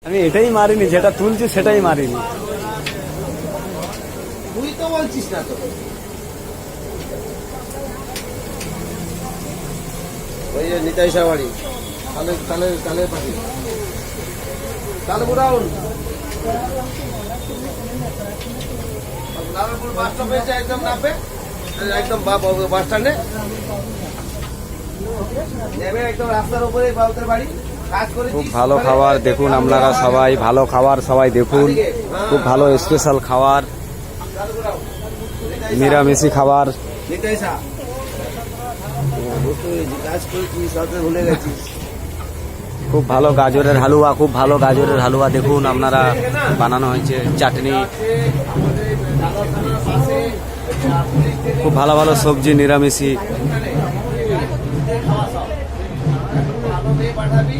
আমি এটাই মারিনি, যেটা তুলছি সেটাই মারিনি। তুই তো বলছিস না তো। ওই যে নিতাই সাবাড়ি কালে কালে কালে পাখি কালে বুড়াউন নারায়ণপুর বাস স্টপ এসে একদম নামবে, একদম বাস স্ট্যান্ডে নেমে একদম রাস্তার উপরে বাবুদের বাড়ি। খুব ভালো খাবার দেখুন, আপনারা সবাই ভালো খাবার সবাই দেখুন, খুব ভালো স্পেশাল খাবার, নিরামিষি খাবার। নিতাই সা কাজ করছিস সাথে ভুলে গেছিস। খুব ভালো গাজরের হালুয়া, খুব ভালো গাজরের হালুয়া দেখুন আপনারা, বানানো হয়েছে চাটনি, খুব ভালো ভালো সবজি নিরামিষি। পাঠাবি